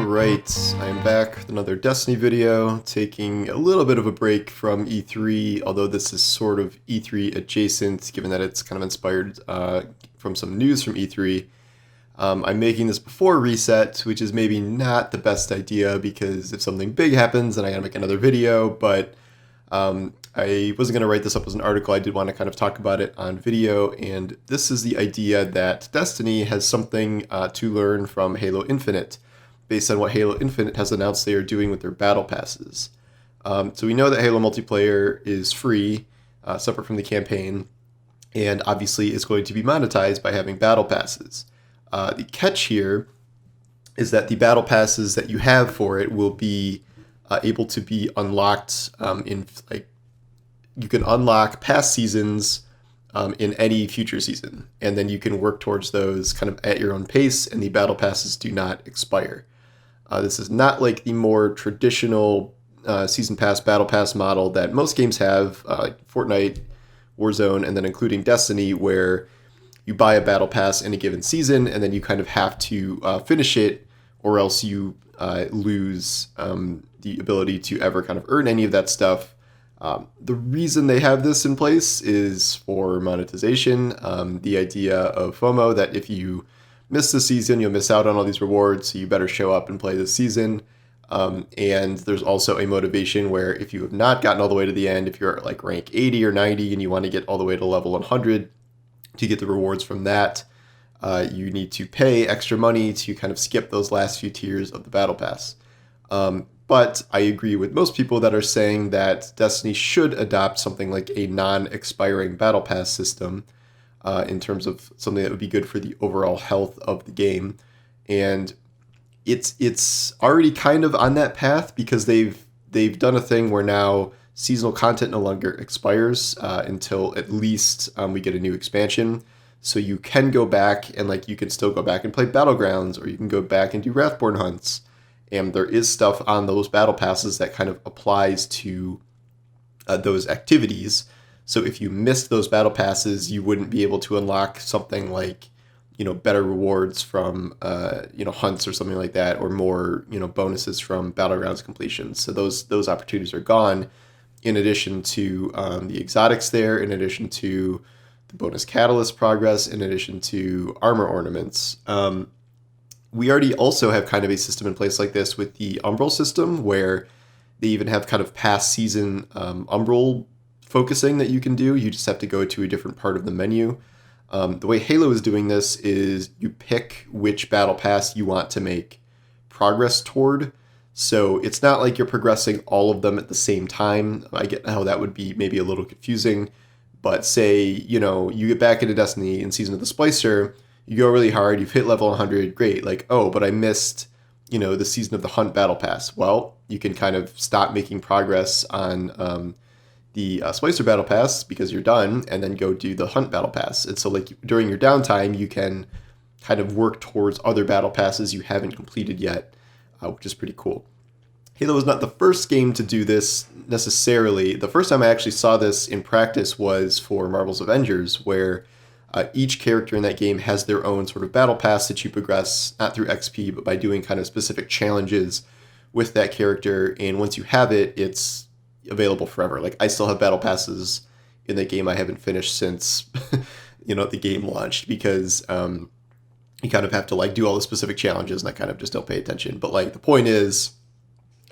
Alright, I am back with another Destiny video, taking a little bit of a break from E3, although this is sort of E3 adjacent, given that it's kind of inspired from some news from E3. I'm making this before reset, which is maybe not the best idea, because if something big happens, then I gotta make another video, but I wasn't going to write this up as an article. I did want to kind of talk about it on video, and this is the idea that Destiny has something to learn from Halo Infinite, based on what Halo Infinite has announced they are doing with their battle passes. So we know that Halo multiplayer is free, separate from the campaign, and obviously is going to be monetized by having battle passes. The catch here is that the battle passes that you have for it will be able to be unlocked in, like, you can unlock past seasons in any future season, and then you can work towards those kind of at your own pace, and the battle passes do not expire. This is not like the more traditional season pass, battle pass model that most games have, like Fortnite, Warzone, and then including Destiny, where you buy a battle pass in a given season, and then you kind of have to finish it, or else you lose the ability to ever kind of earn any of that stuff. The reason they have this in place is for monetization. The idea of FOMO, that if you miss the season, you'll miss out on all these rewards, so you better show up and play this season. And there's also a motivation where if you have not gotten all the way to the end, if you're at like rank 80 or 90 and you want to get all the way to level 100 to get the rewards from that, you need to pay extra money to kind of skip those last few tiers of the battle pass. But I agree with most people that are saying that Destiny should adopt something like a non-expiring battle pass system in terms of something that would be good for the overall health of the game. And it's already kind of on that path, because they've done a thing where now seasonal content no longer expires until at least we get a new expansion. So you can go back and you can still go back and play Battlegrounds, or you can go back and do Wrathborn hunts. And there is stuff on those battle passes that kind of applies to those activities. So if you missed those battle passes, you wouldn't be able to unlock something like, better rewards from, hunts or something like that, or more, bonuses from Battlegrounds completions. So those opportunities are gone, in addition to the exotics there, in addition to the bonus catalyst progress, in addition to armor ornaments. We already also have kind of a system in place like this with the Umbral system, where they even have kind of past season Umbral focusing that you can do. You just have to go to a different part of the menu. The way Halo is doing this is you pick which battle pass you want to make progress toward. So it's not like you're progressing all of them at the same time. I get how that would be maybe a little confusing, but say, you get back into Destiny in Season of the Splicer, you go really hard, you've hit level 100, great, but I missed, the Season of the Hunt battle pass. Well, you can kind of stop making progress on the Splicer battle pass because you're done, and then go do the Hunt battle pass. And so during your downtime, you can kind of work towards other battle passes you haven't completed yet, which is pretty cool. Halo was not the first game to do this necessarily. The first time I actually saw this in practice was for Marvel's Avengers, where each character in that game has their own sort of battle pass that you progress, not through XP, but by doing kind of specific challenges with that character. And once you have it, it's available forever. I still have battle passes in that game I haven't finished since, the game launched, because you kind of have to do all the specific challenges, and I kind of just don't pay attention. But the point is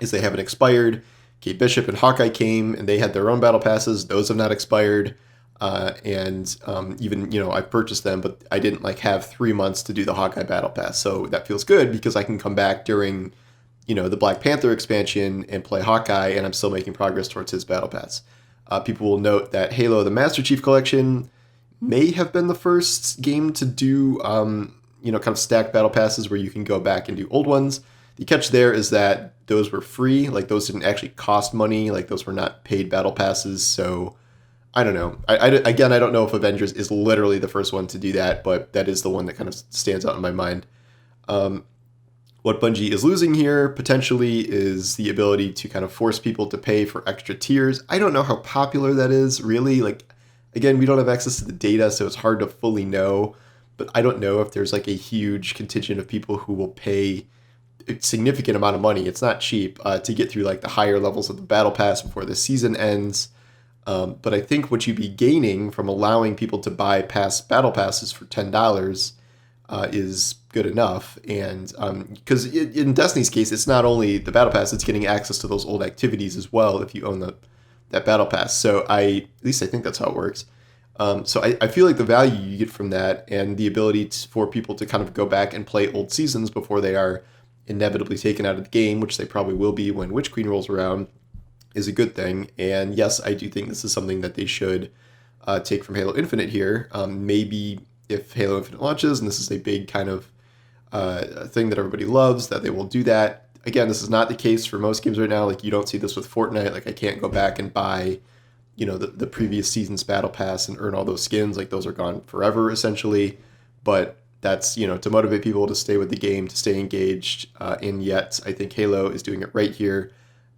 they haven't expired. Kate Bishop and Hawkeye came, and they had their own battle passes. Those have not expired. And even, I purchased them, but I didn't have 3 months to do the Hawkeye battle pass. So that feels good, because I can come back during, the Black Panther expansion and play Hawkeye, and I'm still making progress towards his battle pass. People will note that Halo, the Master Chief Collection, may have been the first game to do, kind of stacked battle passes where you can go back and do old ones. The catch there is that those were free. Those didn't actually cost money. Those were not paid battle passes. So I don't know. I don't know if Avengers is literally the first one to do that, but that is the one that kind of stands out in my mind. What Bungie is losing here, potentially, is the ability to kind of force people to pay for extra tiers. I don't know how popular that is, really. Again, we don't have access to the data, so it's hard to fully know. But I don't know if there's a huge contingent of people who will pay a significant amount of money. It's not cheap to get through like the higher levels of the battle pass before the season ends. But I think what you'd be gaining from allowing people to buy past battle passes for $10 is good enough. And because in Destiny's case, it's not only the battle pass, it's getting access to those old activities as well if you own that battle pass. So at least I think that's how it works. So I feel like the value you get from that and the ability for people to kind of go back and play old seasons before they are inevitably taken out of the game, which they probably will be when Witch Queen rolls around, is a good thing. And yes, I do think this is something that they should take from Halo Infinite here. Maybe if Halo Infinite launches and this is a big kind of thing that everybody loves, that they will do that. Again, this is not the case for most games right now. Like, you don't see this with Fortnite. Like, I can't go back and buy, you know, the previous season's battle pass and earn all those skins. Like, those are gone forever, essentially. But that's, you know, to motivate people to stay with the game, to stay engaged. And yet, I think Halo is doing it right here.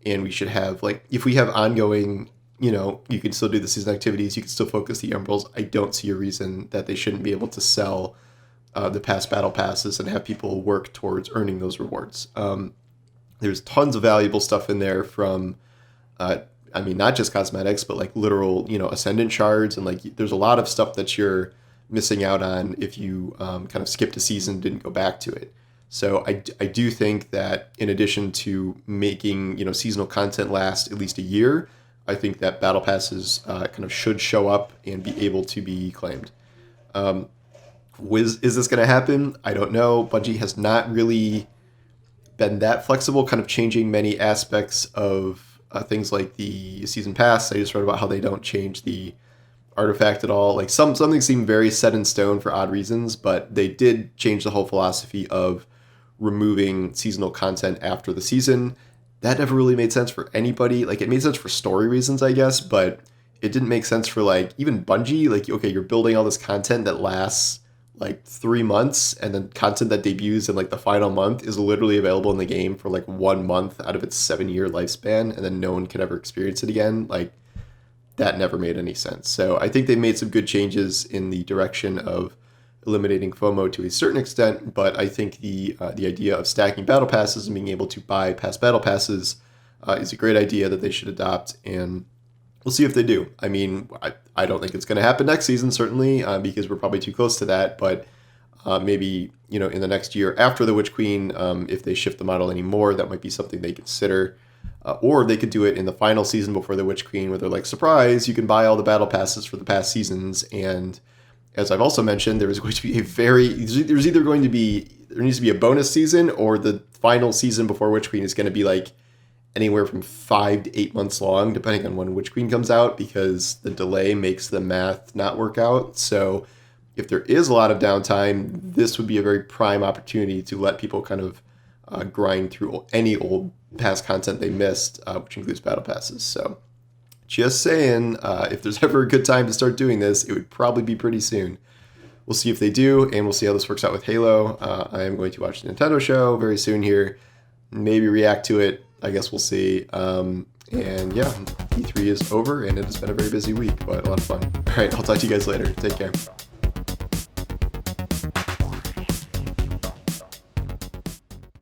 And we should have, like, if we have ongoing, you know, you can still do the season activities, you can still focus the emeralds. I don't see a reason that they shouldn't be able to sell the past battle passes and have people work towards earning those rewards. There's tons of valuable stuff in there from, I mean, not just cosmetics, but like literal, you know, ascendant shards. And like, there's a lot of stuff that you're missing out on if you kind of skipped a season, didn't go back to it. So I do think that in addition to making, you know, seasonal content last at least a year, I think that battle passes kind of should show up and be able to be claimed. Is this going to happen? I don't know. Bungie has not really been that flexible, kind of changing many aspects of things like the season pass. I just read about how they don't change the artifact at all. Like some things seem very set in stone for odd reasons, but they did change the whole philosophy of removing seasonal content after the season. That never really made sense for anybody. Like, it made sense for story reasons, I guess, but it didn't make sense for, like, even Bungie. Like, okay, you're building all this content that lasts like 3 months, and then content that debuts in like the final month is literally available in the game for like 1 month out of its 7-year lifespan, and then no one can ever experience it again. Like, that never made any sense. So I think they made some good changes in the direction of eliminating FOMO to a certain extent, but I think the idea of stacking battle passes and being able to buy past battle passes is a great idea that they should adopt, and we'll see if they do. I mean, I don't think it's going to happen next season, certainly, because we're probably too close to that, but maybe, you know, in the next year after the Witch Queen, if they shift the model anymore, that might be something they consider. Or they could do it in the final season before the Witch Queen, where they're like, surprise, you can buy all the battle passes for the past seasons. And as I've also mentioned, there is going to be there needs to be a bonus season, or the final season before Witch Queen is going to be like anywhere from 5 to 8 months long, depending on when Witch Queen comes out, because the delay makes the math not work out. So if there is a lot of downtime, this would be a very prime opportunity to let people kind of grind through any old past content they missed, which includes battle passes. So just saying, if there's ever a good time to start doing this, it would probably be pretty soon. We'll see if they do, and we'll see how this works out with Halo. I am going to watch the Nintendo show very soon here, maybe react to it. I guess we'll see. And yeah, E3 is over, and it has been a very busy week, but a lot of fun. All right, I'll talk to you guys later. Take care.